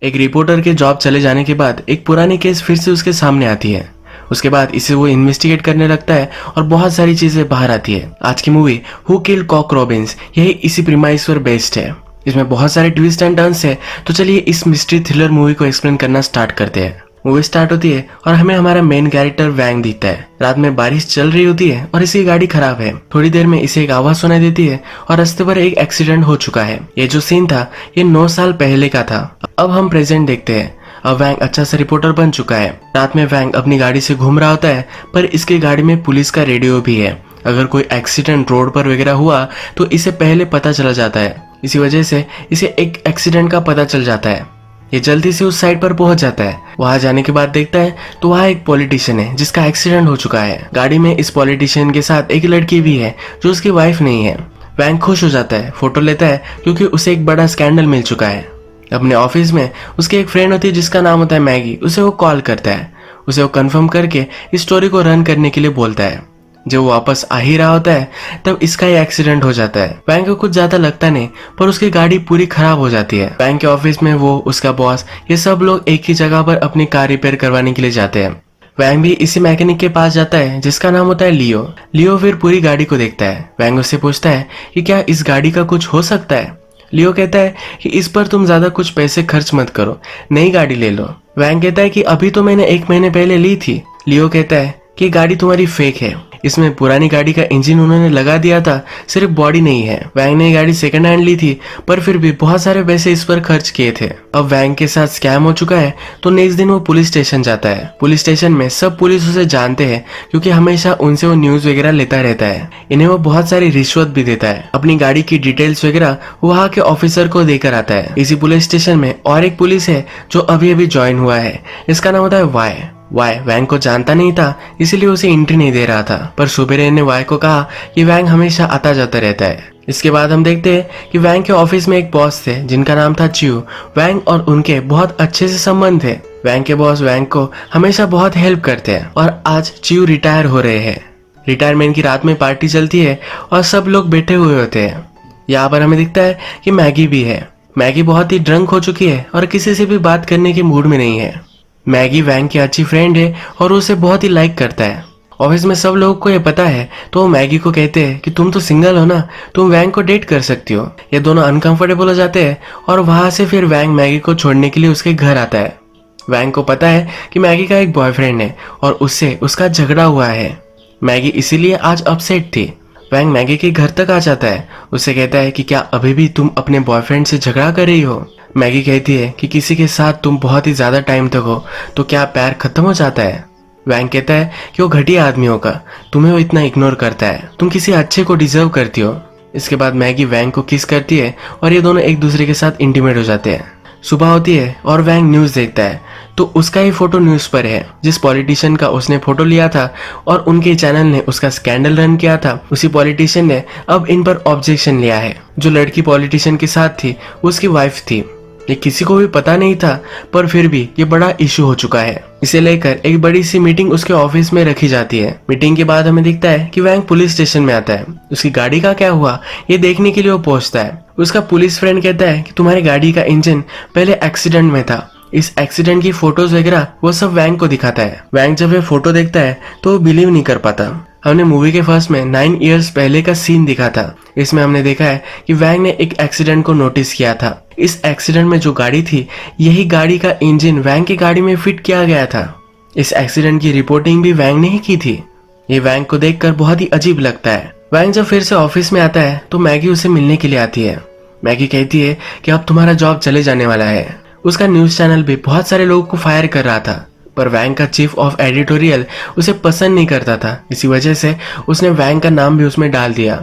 एक रिपोर्टर के जॉब चले जाने के बाद एक पुरानी केस फिर से उसके सामने आती है। उसके बाद इसे वो इन्वेस्टिगेट करने लगता है और बहुत सारी चीजें बाहर आती है। आज की movie who killed cock robins यही इसी प्रीमाइस पर बेस्ड है। इसमें बहुत सारे ट्विस्ट एंड टर्न्स है। तो चलिए इस मिस्ट्री थ्रिलर मूवी को एक्सप्लेन करना स्टार्ट करते हैं। मूवी स्टार्ट होती है और हमें हमारा मेन कैरेक्टर वैंग दिखता है। रात में बारिश चल रही होती है और इसकी गाड़ी खराब है। थोड़ी देर में इसे एक आवाज सुनाई देती है और रास्ते पर एक एक्सीडेंट हो चुका है। ये जो सीन था ये 9 साल पहले का था। अब हम प्रेजेंट देखते हैं। अब वैंग अच्छा सा रिपोर्टर बन चुका है। रात में वैंग अपनी गाड़ी से घूम रहा होता है, पर इसकी गाड़ी में पुलिस का रेडियो भी है। अगर कोई एक्सीडेंट रोड पर वगैरह हुआ तो इसे पहले पता चला जाता है। इसी वजह से इसे एक एक्सीडेंट का पता चल जाता है। ये जल्दी से उस साइड पर पहुंच जाता है। वहां जाने के बाद देखता है तो वहां एक पॉलिटिशियन है जिसका एक्सीडेंट हो चुका है। गाड़ी में इस पॉलिटिशियन के साथ एक लड़की भी है जो उसकी वाइफ नहीं है। वैंग खुश हो जाता है, फोटो लेता है क्योंकि उसे एक बड़ा स्कैंडल मिल चुका है। अपने ऑफिस में उसकी एक फ्रेंड होती है जिसका नाम होता है मैगी। उसे वो कॉल करता है। उसे वो कंफर्म करके इस स्टोरी को रन करने के लिए बोलता है। जब वो वापस आ ही रहा होता है तब इसका ही एक्सीडेंट हो जाता है। वैंग को कुछ ज्यादा लगता नहीं, पर उसकी गाड़ी पूरी खराब हो जाती है। वैंग के ऑफिस में वो, उसका बॉस, ये सब लोग एक ही जगह पर अपनी कार रिपेयर करवाने के लिए जाते हैं। वैंग भी इसी मैकेनिक के पास जाता है जिसका नाम होता है लियो। लियो फिर पूरी गाड़ी को देखता है। वैंग उससे पूछता है कि क्या इस गाड़ी का कुछ हो सकता है। लियो कहता है कि इस पर तुम ज्यादा कुछ पैसे खर्च मत करो, नई गाड़ी ले लो। वैंग कहता है कि अभी तो मैंने 1 महीने पहले ली थी। लियो कहता है कि गाड़ी तुम्हारी फेक है, इसमें पुरानी गाड़ी का इंजन उन्होंने लगा दिया था, सिर्फ बॉडी नहीं है। वैंग ने गाड़ी सेकंड हैंड ली थी, पर फिर भी बहुत सारे पैसे इस पर खर्च किए थे। अब वैंग के साथ स्कैम हो चुका है तो नेक्स्ट दिन वो पुलिस स्टेशन जाता है। पुलिस स्टेशन में सब पुलिस उसे जानते हैं क्योंकि हमेशा उनसे वो न्यूज वगैरह लेता रहता है। इन्हें वो बहुत सारी रिश्वत भी देता है। अपनी गाड़ी की डिटेल्स वगैरह वहाँ के ऑफिसर को देकर आता है। इसी पुलिस स्टेशन में और एक पुलिस है जो अभी अभी ज्वाइन हुआ है। इसका नाम होता है वाई वैंग को जानता नहीं था, इसीलिए उसे एंट्री नहीं दे रहा था। पर सुबेरे ने वाई को कहा कि वैंग हमेशा आता जाता रहता है। इसके बाद हम देखते हैं कि वैंग के ऑफिस में एक बॉस थे जिनका नाम था चियो। वैंग और उनके बहुत अच्छे से संबंध थे। वैंग के बॉस वैंग को हमेशा बहुत हेल्प करते हैं और आज चियो रिटायर हो रहे हैं। रिटायरमेंट की रात में पार्टी चलती है और सब लोग बैठे हुए होते हैं। यहाँ पर हमें दिखता है कि मैगी भी है। मैगी बहुत ही ड्रंक हो चुकी है और किसी से भी बात करने के मूड में नहीं है। मैगी वैंग की अच्छी फ्रेंड है और उसे बहुत ही लाइक करता है। ऑफिस में सब लोगों को ये पता है तो वो मैगी को कहते हैं कि तुम तो सिंगल हो ना, तुम वैंग को डेट कर सकती हो। ये दोनों अनकंफर्टेबल हो जाते हैं और वहां से फिर वैंग मैगी को छोड़ने के लिए उसके घर आता है। वैंग को पता है कि मैगी का एक बॉयफ्रेंड है और उससे उसका झगड़ा हुआ है। मैगी इसीलिए आज अपसेट थी। वैंग मैगी के घर तक आ जाता है। उसे कहता है कि क्या अभी भी तुम अपने बॉयफ्रेंड से झगड़ा कर रही हो। मैगी कहती है कि किसी के साथ तुम बहुत ही ज्यादा टाइम तक हो तो क्या प्यार खत्म हो जाता है। वैंग कहता है कि वो घटिया आदमी होगा, तुम्हें वो इतना इग्नोर करता है, तुम किसी अच्छे को डिजर्व करती हो। इसके बाद मैगी वैंग को किस करती है और ये दोनों एक दूसरे के साथ इंटीमेट हो जाते हैं। सुबह होती है और वैंग न्यूज देखता है तो उसका ही फोटो न्यूज पर है। जिस पॉलिटिशियन का उसने फोटो लिया था और उनके चैनल ने उसका स्कैंडल रन किया था, उसी पॉलिटिशियन ने अब इन पर ऑब्जेक्शन लिया है। जो लड़की पॉलिटिशियन के साथ थी उसकी वाइफ थी। ये किसी को भी पता नहीं था, पर फिर भी ये बड़ा इशू हो चुका है। इसे लेकर एक बड़ी सी मीटिंग उसके ऑफिस में रखी जाती है। मीटिंग के बाद हमें दिखता है कि वैंग पुलिस स्टेशन में आता है। उसकी गाड़ी का क्या हुआ ये देखने के लिए वो पहुंचता है। उसका पुलिस फ्रेंड कहता है कि तुम्हारी गाड़ी का इंजन पहले एक्सीडेंट में था। इस एक्सीडेंट की फोटोज वगैरह वो सब वैंग को दिखाता है। वैंग जब ये फोटो देखता है तो वो बिलीव नहीं कर पाता। हमने मूवी के फर्स्ट में 9 इयर्स पहले का सीन दिखा था। इसमें हमने देखा है कि वैंग ने एक एक्सीडेंट को नोटिस किया था। इस एक्सीडेंट में जो गाड़ी थी यही गाड़ी का इंजन वैंग की गाड़ी में फिट किया गया था। इस एक्सीडेंट की रिपोर्टिंग भी वैंग ने ही की थी। ये वैंग को देखकर बहुत ही अजीब लगता है। वैंग जब फिर से ऑफिस में आता है तो मैगी उसे मिलने के लिए आती है। मैगी कहती है कि अब तुम्हारा जॉब चले जाने वाला है। उसका न्यूज चैनल भी बहुत सारे लोगों को फायर कर रहा था, पर वैंग का चीफ ऑफ एडिटोरियल उसे पसंद नहीं करता था। इसी वजह से उसने वैंग का नाम भी उसमें डाल दिया।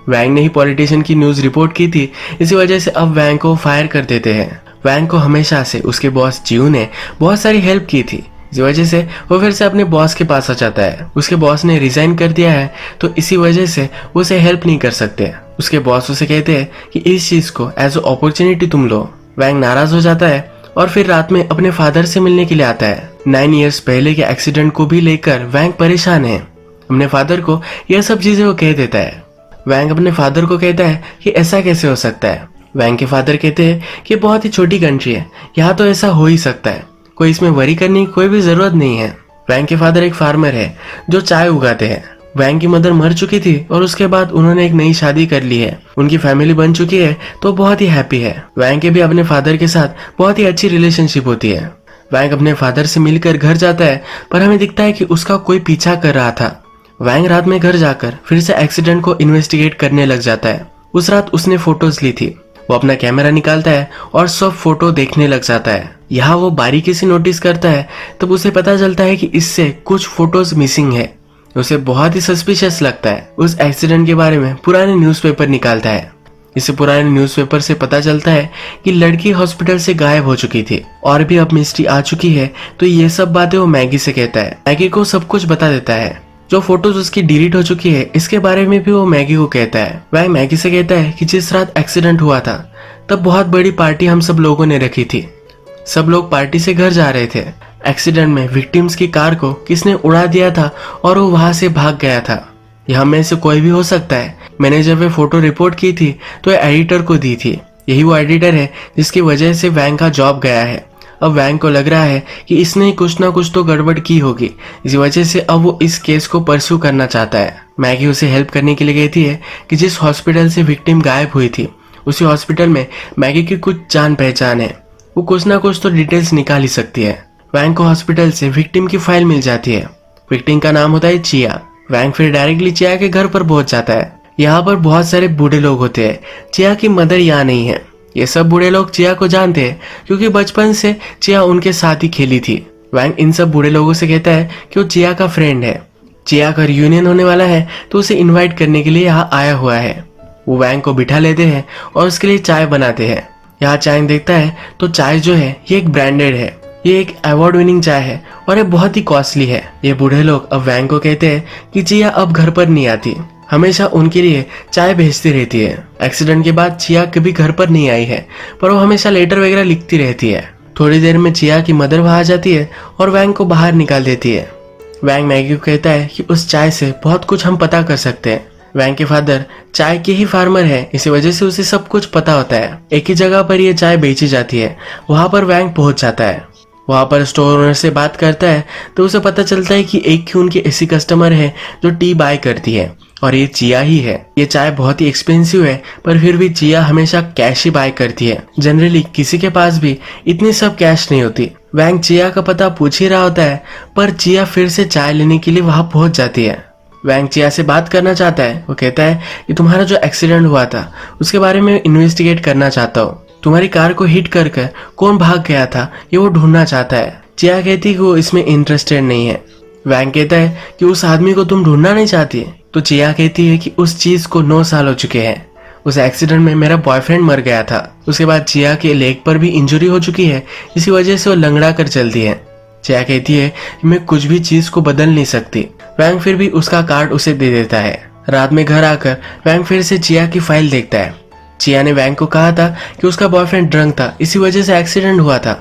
वैंग ने ही पॉलिटिशियन की न्यूज रिपोर्ट की थी, इसी वजह से अब वैंग को फायर कर देते हैं। वैंग को हमेशा से उसके बॉस जियो ने बहुत सारी हेल्प की थी, इसी वजह से वो फिर से अपने बॉस के पास आ जाता है। उसके बॉस ने रिजाइन कर दिया है तो इसी वजह से वो उसे हेल्प नहीं कर सकते। उसके बॉस उसे कहते हैं कि इस चीज को एज अ अपॉर्चुनिटी तुम लो। वैंग नाराज हो जाता है और फिर रात में अपने फादर से मिलने के लिए आता है। 9 इयर्स पहले के एक्सीडेंट को भी लेकर वैंग परेशान है। अपने फादर को यह सब चीजें वो कह देता है। वैंग अपने फादर को कहता है कि ऐसा कैसे हो सकता है, वैंग के फादर कहते हैं कि बहुत ही छोटी कंट्री है, यहाँ तो ऐसा हो ही सकता है, कोई इसमें वरी करने की कोई भी जरूरत नहीं है। वैंग के फादर एक फार्मर है जो चाय उगाते हैं। वैंग की मदर मर चुकी थी और उसके बाद उन्होंने एक नई शादी कर ली है, उनकी फैमिली बन चुकी है, तो बहुत ही हैप्पी है। वैंग के भी अपने फादर के साथ बहुत ही अच्छी रिलेशनशिप होती है। वैंग अपने फादर से मिलकर घर जाता है, पर हमें दिखता है कि उसका कोई पीछा कर रहा था। वैंग रात में घर जाकर फिर से एक्सीडेंट को इन्वेस्टिगेट करने लग जाता है। उस रात उसने फोटोज ली थी। वो अपना कैमरा निकालता है और सब फोटो देखने लग जाता है। यहाँ वो बारीकी से नोटिस करता है, तब उसे पता चलता है कि इससे कुछ फोटोज मिसिंग है। उसे बहुत ही सस्पिशियस लगता है। उस एक्सीडेंट के बारे में पुराने न्यूज़पेपर निकालता है। इसे पुराने न्यूज़पेपर से पता चलता है कि लड़की हॉस्पिटल से गायब हो चुकी थी और भी अब मिस्ट्री आ चुकी है। तो ये सब बातें वो मैगी से कहता है। मैगी को सब कुछ बता देता है। जो फोटोज उसकी डिलीट हो चुकी है इसके बारे में भी वो मैगी को कहता है। वह मैगी से कहता है कि जिस रात एक्सीडेंट हुआ था तब बहुत बड़ी पार्टी हम सब लोगों ने रखी थी। सब लोग पार्टी से घर जा रहे थे। एक्सीडेंट में विक्टिम्स की कार को किसने उड़ा दिया था और वो वहां से भाग गया था। यह में से कोई भी हो सकता है। मैंने जब वे फोटो रिपोर्ट की थी तो एडिटर को दी थी। यही वो एडिटर है जिसकी वजह से वैंग का जॉब गया है। अब वैंग को लग रहा है कि इसने कुछ ना कुछ तो गड़बड़ की होगी, इसी वजह से अब वो इस केस को परस्यू करना चाहता है। मैगी उसे हेल्प करने के लिए कहती है कि जिस हॉस्पिटल से विक्टिम गायब हुई थी उसी हॉस्पिटल में मैगी की कुछ जान पहचान है, वो कुछ ना कुछ तो डिटेल्स निकाल ही सकती है। वैंग को हॉस्पिटल से विक्टिम की फाइल मिल जाती है। विक्टिम का नाम होता है चिया। वैंग फिर डायरेक्टली चिया के घर पर पहुंच जाता है। यहाँ पर बहुत सारे बूढ़े लोग होते हैं। चिया की मदर यहाँ नहीं है। ये सब बूढ़े लोग चिया को जानते हैं क्योंकि बचपन से चिया उनके साथ ही खेली थी। वैंग इन सब बूढ़े लोगों से कहता है कि वो चिया का फ्रेंड है। चिया का रियूनियन होने वाला है तो उसे इन्वाइट करने के लिए यहाँ आया हुआ है। वो वैंग को बिठा लेते हैं और उसके लिए चाय बनाते हैं। यहाँ चाय देखता है तो चाय जो है ये एक ब्रांडेड है, ये एक अवार्ड विनिंग चाय है और ये बहुत ही कॉस्टली है। ये बूढ़े लोग अब वैंग को कहते हैं कि चिया अब घर पर नहीं आती, हमेशा उनके लिए चाय भेजती रहती है। एक्सीडेंट के बाद चिया कभी घर पर नहीं आई है, पर वो हमेशा लेटर वगैरह लिखती रहती है। थोड़ी देर में चिया की मदर वहां आ जाती है और वैंग को बाहर निकाल देती है। वैंग मैगी को कहता है कि उस चाय से बहुत कुछ हम पता कर सकते हैं। वैंग के फादर चाय के ही फार्मर है, इसी वजह से उसे सब कुछ पता होता है। एक ही जगह पर ये चाय बेची जाती है, वहां पर वैंग पहुंच जाता है। वहां पर स्टोर ओनर से बात करता है तो उसे पता चलता है कि एक ही उनकी ऐसी कस्टमर है जो टी बाय करती है और ये चिया ही है। ये चाय बहुत ही एक्सपेंसिव है पर फिर भी चिया हमेशा कैश ही बाय करती है। जनरली किसी के पास भी इतनी सब कैश नहीं होती। वैंग चिया का पता पूछ ही रहा होता है पर चिया फिर से चाय लेने के लिए वहां पहुंच जाती है। वैंग चिया से बात करना चाहता है। वो कहता है कि तुम्हारा जो एक्सीडेंट हुआ था उसके बारे में इन्वेस्टिगेट करना चाहता हूँ। तुम्हारी कार को हिट कर कौन भाग गया था ये वो ढूंढना चाहता है। चिया कहती है कि वो इसमें इंटरेस्टेड नहीं है। वैंग कहता है कि उस आदमी को तुम ढूंढना नहीं चाहती। तो चिया कहती है कि उस चीज को 9 साल हो चुके हैं। उस एक्सीडेंट में मेरा बॉयफ्रेंड मर गया था। उसके बाद चिया के लेग पर भी इंजरी हो चुकी है, इसी वजह से वो लंगड़ा कर चलती है। चिया कहती है कि मैं कुछ भी चीज को बदल नहीं सकती। वैंग फिर भी उसका कार्ड उसे दे देता है। रात में घर आकर वैंग फिर से चिया की फाइल देखता है। चिया ने वैंग को कहा था कि उसका बॉयफ्रेंड ड्रंक था, इसी वजह से एक्सीडेंट हुआ था,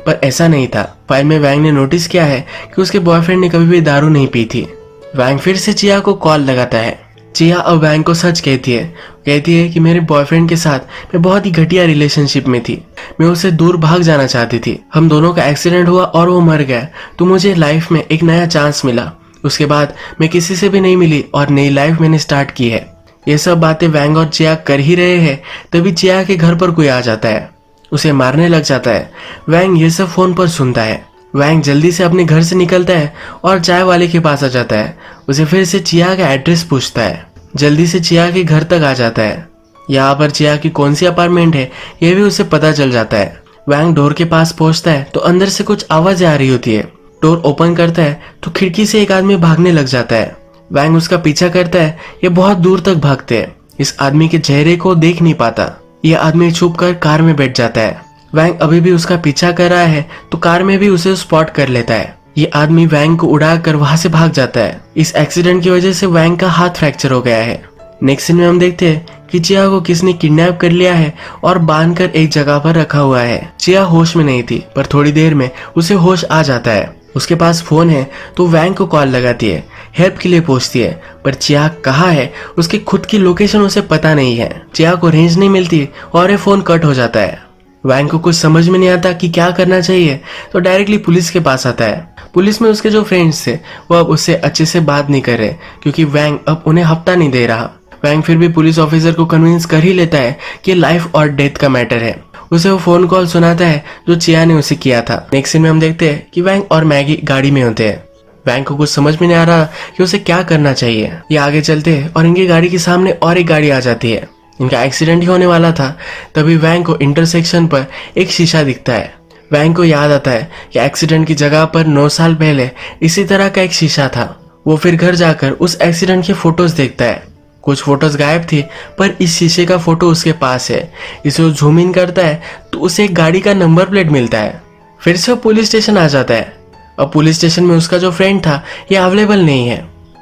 पर ऐसा नहीं था। फाइल में वैंग ने नोटिस किया है कि उसके बॉयफ्रेंड ने कभी भी दारू नहीं पी थी। वैंग फिर से चिया को कॉल लगाता है। चिया अब वैंग को सच कहती है कि मेरे बॉयफ्रेंड के साथ मैं बहुत ही घटिया रिलेशनशिप में थी। मैं उससे दूर भाग जाना चाहती थी। हम दोनों का एक्सीडेंट हुआ और वो मर गया तो मुझे लाइफ में एक नया चांस मिला। उसके बाद मैं किसी से भी नहीं मिली और नई लाइफ मैंने स्टार्ट की है। ये सब बातें वैंग और चिया कर ही रहे हैं तभी चिया के घर पर कोई आ जाता है, उसे मारने लग जाता है। वैंग ये सब फोन पर सुनता है। वैंग जल्दी से अपने घर से निकलता है और चाय वाले के पास आ जाता है। उसे फिर से चिया का एड्रेस पूछता है। जल्दी से चिया के घर तक आ जाता है। यहाँ पर चिया की कौन सी अपार्टमेंट है ये भी उसे पता चल जाता है। वैंग डोर के पास पहुंचता है तो अंदर से कुछ आवाजें आ रही होती है। डोर ओपन करता है तो खिड़की से एक आदमी भागने लग जाता है। वैंग उसका पीछा करता है। ये बहुत दूर तक भागते हैं। इस आदमी के चेहरे को देख नहीं पाता। यह आदमी छुप कर कार में बैठ जाता है। वैंग अभी भी उसका पीछा कर रहा है तो कार में भी उसे स्पॉट कर लेता है। ये आदमी वैंग को उड़ाकर वहां से भाग जाता है। इस एक्सीडेंट की वजह से वैंग का हाथ फ्रैक्चर हो गया है। नेक्स्ट सीन में हम देखते हैं कि चिया को किसने किडनैप कर लिया है और बांधकर एक जगह पर रखा हुआ है। चिया होश में नहीं थी पर थोड़ी देर में उसे होश आ जाता है। उसके पास फोन है तो वैंग को कॉल लगाती है हेल्प के लिए पूछती है, पर चिया कहाँ है उसकी खुद की लोकेशन उसे पता नहीं है। चिया को रेंज नहीं मिलती और ये फोन कट हो जाता है। वैंग को कुछ समझ में नहीं आता कि क्या करना चाहिए, तो डायरेक्टली पुलिस के पास आता है। पुलिस में उसके जो फ्रेंड्स थे वो अब उससे अच्छे से बात नहीं कर रहे, क्योंकि वैंग अब उन्हें हफ्ता नहीं दे रहा। वैंग फिर भी पुलिस ऑफिसर को कन्विंस कर ही लेता है कि लाइफ और डेथ का मैटर है। उसे वो फोन कॉल सुनाता है जो चिया ने उसे किया था। नेक्स्ट सीन में हम देखते हैं कि वैंग और मैगी गाड़ी में होते हैं। वैंग को कुछ समझ में नहीं आ रहा कि उसे क्या करना चाहिए। ये आगे चलते हैं और इनकी गाड़ी के सामने और एक गाड़ी आ जाती है। इनका एक्सीडेंट ही होने वाला था। तभी वैंग को इंटरसेक्शन पर एक शीशा दिखता है। वैंग को याद आता है कि एक्सीडेंट की जगह पर 9 साल पहले इसी तरह का एक शीशा था। वो फिर घर जाकर उस एक्सीडेंट की फोटोज देखता है। कुछ फोटोज गायब थी, पर इस शीशे का फोटो उसके पास है। इसे वो जूम इन करता है तो उसे एक गाड़ी का नंबर प्लेट मिलता है। फिर से वो पुलिस स्टेशन आ जाता है। अब पुलिस स्टेशन में उसका जो फ्रेंड था ये अवेलेबल नहीं है।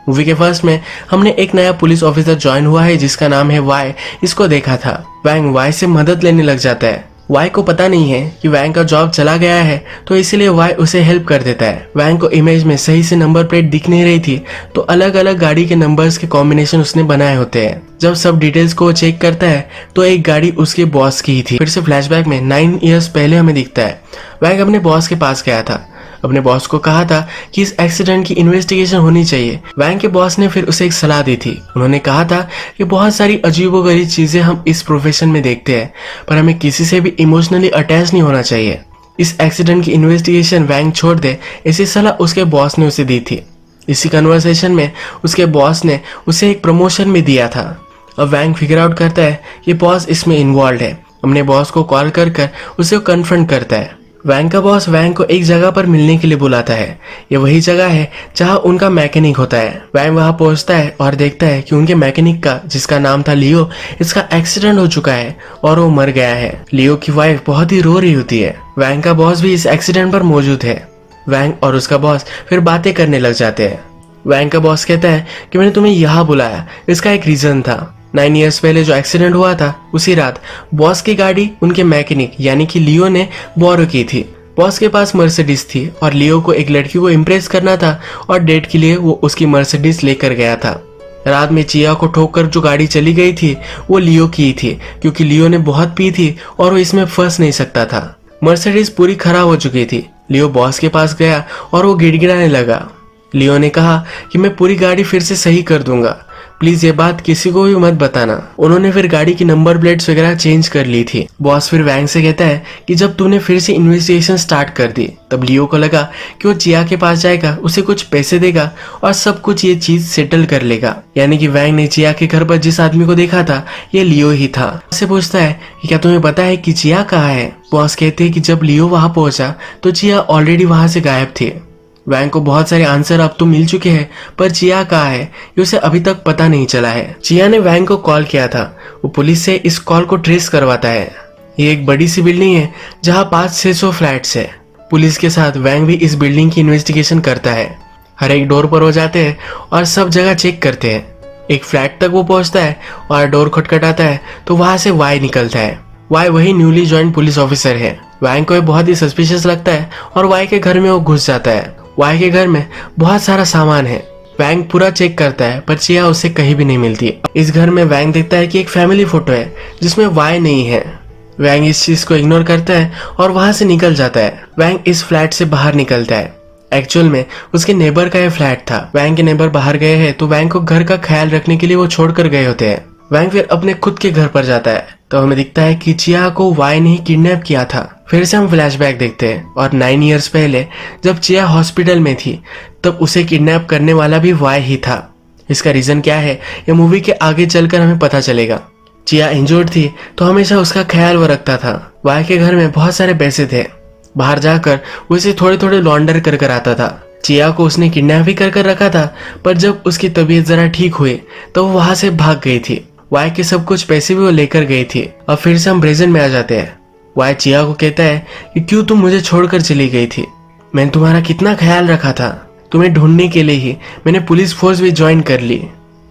मूवी के फर्स्ट में हमने एक नया पुलिस ऑफिसर ज्वाइन हुआ है जिसका नाम है वाई। इसको देखा था। वैंग वाई से मदद लेने लग जाता है। वाई को पता नहीं है कि वैंग का जॉब चला गया है, तो इसलिए वाई उसे हेल्प कर देता है। वैंग को इमेज में सही से नंबर प्लेट दिख नहीं रही थी, तो अलग अलग गाड़ी के नंबर्स के कॉम्बिनेशन उसने बनाए होते हैं। जब सब डिटेल्स को चेक करता है तो एक गाड़ी उसके बॉस की ही थी। फिर से फ्लैशबैक में 9 इयर्स पहले हमें दिखता है। वैंग अपने बॉस के पास गया था। अपने बॉस को कहा था कि इस एक्सीडेंट की इन्वेस्टिगेशन होनी चाहिए। वैंग के बॉस ने फिर उसे एक सलाह दी थी। उन्होंने कहा था कि बहुत सारी अजीबोगरीब चीजें हम इस प्रोफेशन में देखते हैं, पर हमें किसी से भी इमोशनली अटैच नहीं होना चाहिए। इस एक्सीडेंट की इन्वेस्टिगेशन वैंग छोड़ दे, ऐसी सलाह उसके बॉस ने उसे दी थी। इसी कन्वर्सेशन में उसके बॉस ने उसे एक प्रमोशन भी दिया था। अब वैंग फिगर आउट करता है कि बॉस इसमें इन्वॉल्व है। अपने बॉस को कॉल कर उसे कन्फ्रंट करता है। वैंग का बॉस वैंग को एक जगह पर मिलने के लिए बुलाता है। ये वही जगह है जहां उनका मैकेनिक होता है। वैंग वहां पहुंचता है और देखता है कि उनके मैकेनिक का, जिसका नाम था लियो, इसका एक्सीडेंट हो चुका है और वो मर गया है। लियो की वाइफ बहुत ही रो रही होती है। वैंग का बॉस भी इस एक्सीडेंट पर मौजूद है। वैंग और उसका बॉस फिर बातें करने लग जाते हैं। वैंग का बॉस कहता है कि मैंने तुम्हें यहाँ बुलाया, इसका एक रीजन था। 9 इयर्स पहले जो एक्सीडेंट हुआ था उसी रात बॉस की गाड़ी उनके मैकेनिक यानी कि लियो ने बोरो की थी। बॉस के पास मर्सिडीज थी और लियो को एक लड़की को इम्प्रेस करना था और डेट के लिए वो उसकी मर्सिडीज लेकर गया था। रात में चिया को ठोककर जो गाड़ी चली गई थी वो लियो की थी, क्योंकि लियो ने बहुत पी थी और वो इसमें फंस नहीं सकता था। मर्सिडीज पूरी खराब हो चुकी थी। लियो बॉस के पास गया और वो गिड़गिड़ाने लगा। लियो ने कहा कि मैं पूरी गाड़ी फिर से सही कर दूंगा, प्लीज ये बात किसी को भी मत बताना। उन्होंने फिर गाड़ी की नंबर प्लेट्स वगैरह चेंज कर ली थी। बॉस फिर वैंग से कहता है कि जब तूने फिर से इन्वेस्टिगेशन स्टार्ट कर दी, तब लियो को लगा कि वो चिया के पास जाएगा, उसे कुछ पैसे देगा और सब कुछ ये चीज सेटल कर लेगा। यानी कि वैंग ने चिया के घर पर जिस आदमी को देखा था ये लियो ही था। उससे पूछता है कि क्या तुम्हें पता है कि चिया कहाँ है। बॉस कहते हैं कि जब लियो वहां पहुंचा तो चिया ऑलरेडी वहां से गायब थी। वैंग को बहुत सारे आंसर अब तो मिल चुके हैं, पर चिया कहाँ है ये उसे अभी तक पता नहीं चला है। चिया ने वैंग को कॉल किया था। वो पुलिस से इस कॉल को ट्रेस करवाता है। ये एक बड़ी सी बिल्डिंग है जहाँ 500-600 फ्लैट्स है। पुलिस के साथ वैंग भी इस बिल्डिंग की इन्वेस्टिगेशन करता है। हर एक डोर पर वो जाते हैं और सब जगह चेक करते हैं। एक फ्लैट तक वो पहुंचता है और डोर खटखटाता है तो वहां से वाई निकलता है। वाई वही न्यूली ज्वाइन पुलिस ऑफिसर है। वैंग को बहुत ही सस्पिशियस लगता है और वाई के घर में वो घुस जाता है। वाई के घर में बहुत सारा सामान है। वैंग पूरा चेक करता है पर चिया उसे कहीं भी नहीं मिलती। इस घर में वैंग देखता है कि एक फैमिली फोटो है जिसमें वाई नहीं है। वैंग इस चीज को इग्नोर करता है और वहां से निकल जाता है। वैंग इस फ्लैट से बाहर निकलता है। एक्चुअल में उसके नेबर का यह फ्लैट था। वैंग के नेबर बाहर गए हैं तो वैंग को घर का ख्याल रखने के लिए वो छोड़कर गए होते हैं। वैंग फिर अपने खुद के घर पर जाता है तो हमें दिखता है कि चिया को वाई ने ही किडनैप किया था। फिर से हम फ्लैशबैक देखते हैं और 9 इयर्स पहले जब चिया हॉस्पिटल में थी तब उसे किडनैप करने वाला भी वाई ही था। इसका रीजन क्या है ये मूवी के आगे चलकर हमें पता चलेगा। चिया इंजर्ड थी तो हमेशा उसका ख्याल वो रखता था। वाई के घर में बहुत सारे पैसे थे। बाहर जाकर वो इसे थोड़े थोड़े लॉन्डर कर आता था। चिया को उसने किडनैप भी कर रखा था, पर जब उसकी तबीयत जरा ठीक हुई तो वो वहां से भाग गई थी। वाई के सब कुछ पैसे भी वो लेकर गई थी। अब फिर से हम प्रेजेंट में आ जाते हैं। वाई चिया को कहता है कि क्यों तुम मुझे छोड़कर चली गई थी। मैंने तुम्हारा कितना ख्याल रखा था। तुम्हें ढूंढने के लिए ही मैंने पुलिस फोर्स भी ज्वाइन कर ली।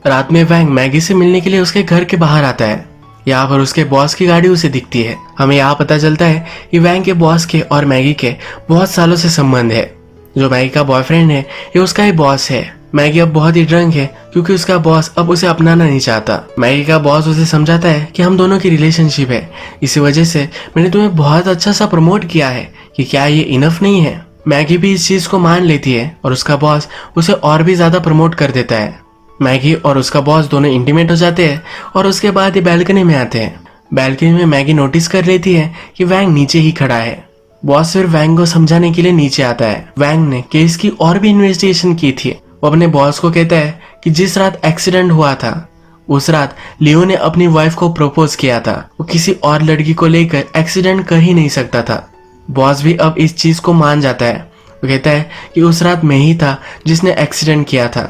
रात में वैंग मैगी से मिलने के लिए उसके घर के बाहर आता है। यहाँ पर उसके बॉस की गाड़ी उसे दिखती है। हमें यहाँ पता चलता है कि वैंग के बॉस के और मैगी के बहुत सालों से संबंध है। जो मैगी का बॉयफ्रेंड है ये उसका ही बॉस है। मैगी अब बहुत ही ड्रंक है क्योंकि उसका बॉस अब उसे अपनाना नहीं चाहता। मैगी का बॉस उसे समझाता है कि हम दोनों की रिलेशनशिप है, इसी वजह से मैंने तुम्हें बहुत अच्छा सा प्रमोट किया है कि क्या ये इनफ नहीं है। मैगी भी इस चीज को मान लेती है और उसका बॉस उसे और भी ज्यादा प्रमोट कर देता है। मैगी और उसका बॉस दोनों इंटीमेट हो जाते हैं और उसके बाद ये बैल्कनी में आते हैं। बैल्कनी में मैगी नोटिस कर लेती है कि वैंग नीचे ही खड़ा है। बॉस फिर वैंग को समझाने के लिए नीचे आता है। वैंग ने केस की और भी इन्वेस्टिगेशन की थी। वो अपने बॉस को कहता है कि जिस रात एक्सीडेंट हुआ था उस रात लियो ने अपनी वाइफ को प्रपोज किया था। वो किसी और लड़की को लेकर एक्सीडेंट कर ही नहीं सकता था। बॉस भी अब इस चीज को मान जाता है। वो कहता है कि उस रात मैं ही था जिसने एक्सीडेंट किया था।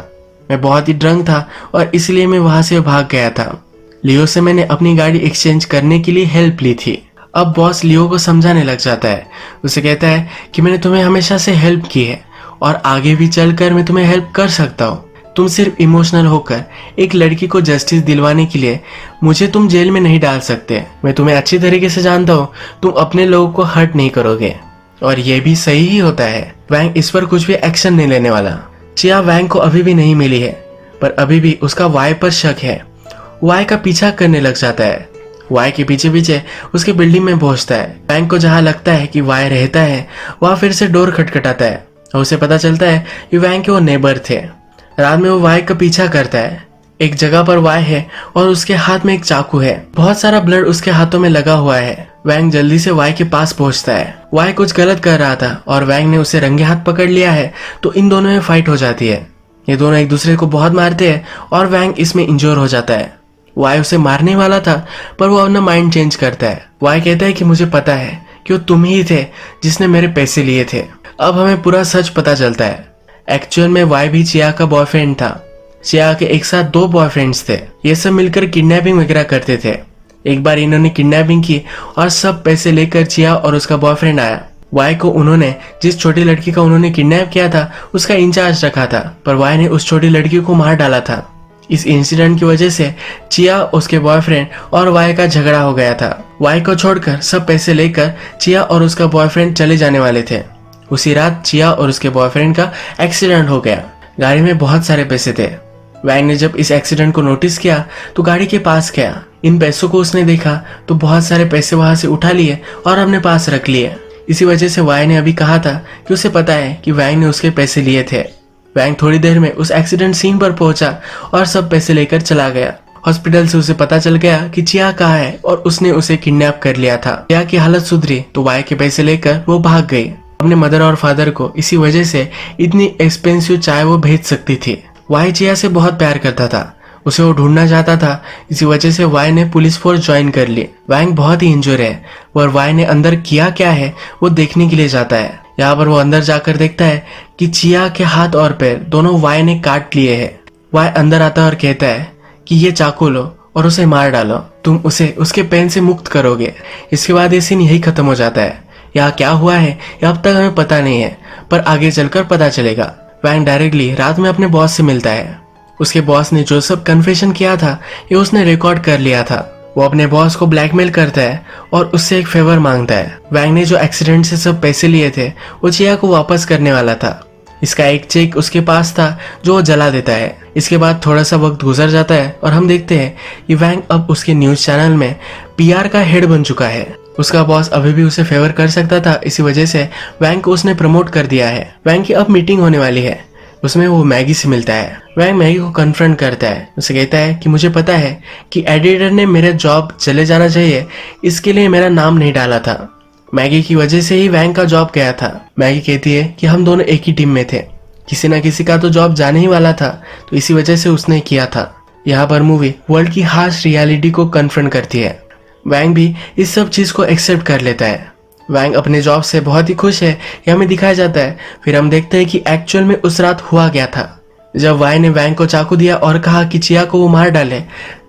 मैं बहुत ही ड्रंक था और इसलिए मैं वहां से भाग गया था। लियो से मैंने अपनी गाड़ी एक्सचेंज करने के लिए हेल्प ली थी। अब बॉस लियो को समझाने लग जाता है। उसे कहता है कि मैंने तुम्हें हमेशा से हेल्प की है और आगे भी चलकर मैं तुम्हें हेल्प कर सकता हूँ। तुम सिर्फ इमोशनल होकर एक लड़की को जस्टिस दिलवाने के लिए मुझे तुम जेल में नहीं डाल सकते। मैं तुम्हें अच्छी तरीके से जानता हूँ, तुम अपने लोगों को हर्ट नहीं करोगे और ये भी सही ही होता है। वैंग इस पर कुछ भी एक्शन नहीं लेने वाला। चिया वैंग को अभी भी नहीं मिली है पर अभी भी उसका वाई पर शक है। वाई का पीछा करने लग जाता है। वाई के पीछे पीछे उसके बिल्डिंग में पहुंचता है। वैंग को जहां लगता है कि वाई रहता है वहां फिर से डोर खटखटाता है और उसे पता चलता है कि वैंग के वो नेबर थे। रात में वो वाई का पीछा करता है। एक जगह पर वाई है और उसके हाथ में एक चाकू है। बहुत सारा ब्लड उसके हाथों में लगा हुआ है। वैंग जल्दी से वाई के पास पहुंचता है। वाई कुछ गलत कर रहा था और वैंग ने उसे रंगे हाथ पकड़ लिया है तो इन दोनों में फाइट हो जाती है। ये दोनों एक दूसरे को बहुत मारते हैं और वैंग इसमें इंजोर हो जाता है। वाई उसे मारने वाला था पर वो अपना माइंड चेंज करता है। वाई कहता है कि मुझे पता है कि वो तुम ही थे जिसने मेरे पैसे लिए थे। अब हमें पूरा सच पता चलता है। एक्चुअल में वाई भी चिया का बॉयफ्रेंड था। चिया के एक साथ 2 बॉयफ्रेंड्स थे। ये सब मिलकर किडनैपिंग वगैरह करते थे। एक बार इन्होंने किडनैपिंग की और सब पैसे लेकर चिया और उसका बॉयफ्रेंड आया। वाई को उन्होंने जिस छोटी लड़की का उन्होंने किडनैप किया था उसका इंचार्ज रखा था पर वाई ने उस छोटी लड़की को मार डाला था। इस इंसिडेंट की वजह से चिया, उसके बॉयफ्रेंड और वाई का झगड़ा हो गया था। वाई को छोड़कर सब पैसे लेकर चिया और उसका बॉयफ्रेंड चले जाने वाले थे। उसी रात चिया और उसके बॉयफ्रेंड का एक्सीडेंट हो गया। गाड़ी में बहुत सारे पैसे थे। वैंग ने जब इस एक्सीडेंट को नोटिस किया तो गाड़ी के पास गया। इन पैसों को उसने देखा तो बहुत सारे पैसे वहां से उठा लिए और अपने पास रख लिए। इसी वजह से वाई ने अभी कहा था कि उसे पता है कि वैंग ने उसके पैसे लिए थे। वैंग थोड़ी देर में उस एक्सीडेंट सीन पर पहुंचा और सब पैसे लेकर चला गया। हॉस्पिटल से उसे पता चल गया कि चिया कहाँ है और उसने उसे किडनैप कर लिया था। चिया की हालत सुधरी तो वाई के पैसे लेकर वो भाग गई। अपने मदर और फादर को इसी वजह से इतनी एक्सपेंसिव चाय वो भेज सकती थी। वाई चिया से बहुत प्यार करता था, उसे वो ढूंढना चाहता था। इसी वजह से वाई ने पुलिस फोर्स ज्वाइन कर ली। वैंग बहुत ही इंजोर है और वाई ने अंदर किया क्या है वो देखने के लिए जाता है। यहाँ पर वो अंदर जाकर देखता है कि चिया के हाथ और पैर दोनों वाई ने काट लिए हैं। वाई अंदर आता है और कहता है कि ये चाकू लो और उसे मार डालो, तुम उसे उसके पेन से मुक्त करोगे। इसके बाद ये सीन यही खत्म हो जाता है। यहाँ क्या हुआ है ये अब तक हमें पता नहीं है पर आगे चलकर पता चलेगा। वैंग डायरेक्टली रात में अपने बॉस से मिलता है। उसके बॉस ने जो सब कन्फेशन किया था ये उसने रिकॉर्ड कर लिया था। वो अपने बॉस को ब्लैकमेल करता है और उससे एक फेवर मांगता है। वैंग ने जो एक्सीडेंट से सब पैसे लिए थे वो चिया को वापस करने वाला था। इसका एक चेक उसके पास था जो वो जला देता है। इसके बाद थोड़ा सा वक्त गुजर जाता है और हम देखते हैं कि वैंग अब उसके न्यूज चैनल में पीआर का हेड बन चुका है। उसका बॉस अभी भी उसे फेवर कर सकता था, इसी वजह से वैंग को उसने प्रमोट कर दिया है। वैंग की अब मीटिंग होने वाली है, उसमें वो मैगी से मिलता है। वैंग मैगी को कन्फ्रंट करता है। उसे कहता है कि मुझे पता है कि एडिटर ने मेरा जॉब चले जाना चाहिए, इसके लिए मेरा नाम नहीं डाला था। मैगी की वजह से ही वैंग का जॉब गया था। मैगी कहती है कि हम दोनों एक ही टीम में थे, किसी ना किसी का तो जॉब जाने ही वाला था, तो इसी वजह से उसने किया था। यहाँ पर मूवी वर्ल्ड की हार्श रियलिटी को कन्फ्रंट करती है। वैंग भी इस सब चीज को एक्सेप्ट कर लेता है। वैंग अपने जॉब से बहुत ही खुश है, ये हमें दिखाया जाता है। फिर हम देखते हैं कि एक्चुअल में उस रात हुआ गया था। जब वाई ने वैंग को चाकू दिया और कहा कि चिया को वो मार डाले,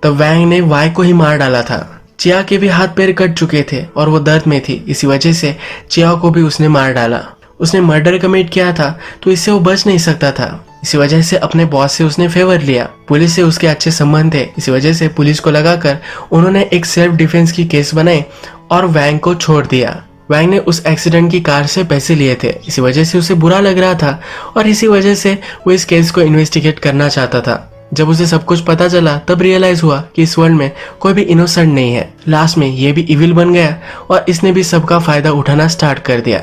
तब वैंग ने वाई को ही मार डाला था। चिया के भी हाथ पैर कट चुके थे और वो दर्द में थी, इसी वजह से चिया को भी उसने मार डाला। उसने मर्डर कमिट किया था तो इससे वो बच नहीं सकता था, इसी वजह से अपने बॉस से उसने फेवर लिया। पुलिस से उसके अच्छे संबंध थे, इसी वजह से पुलिस को लगाकर उन्होंने एक सेल्फ डिफेंस की केस बनाई और वैंग को छोड़ दिया। वैंग ने उस एक्सीडेंट की कार से पैसे लिए थे, इसी वजह से उसे बुरा लग रहा था और इसी वजह से वो इस केस को इन्वेस्टिगेट करना चाहता था। जब उसे सब कुछ पता चला तब रियलाइज हुआ कि इस वर्ल्ड में कोई भी इनोसेंट नहीं है। लास्ट में ये भी इविल बन गया और इसने भी सबका फायदा उठाना स्टार्ट कर दिया।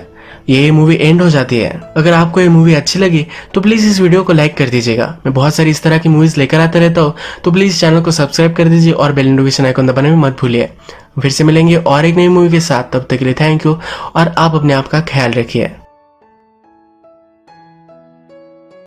ये मूवी एंड हो जाती है। अगर आपको ये मूवी अच्छी लगी तो प्लीज इस वीडियो को लाइक कर दीजिएगा। मैं बहुत सारी इस तरह की मूवीज लेकर आता रहता हूँ, तो प्लीज चैनल को सब्सक्राइब कर दीजिए और बेल नोटिफिकेशन आइकन दबाने में मत भूलिए। फिर से मिलेंगे और एक नई मूवी के साथ, तब तक के लिए थैंक यू और आप अपने आप का ख्याल रखिए।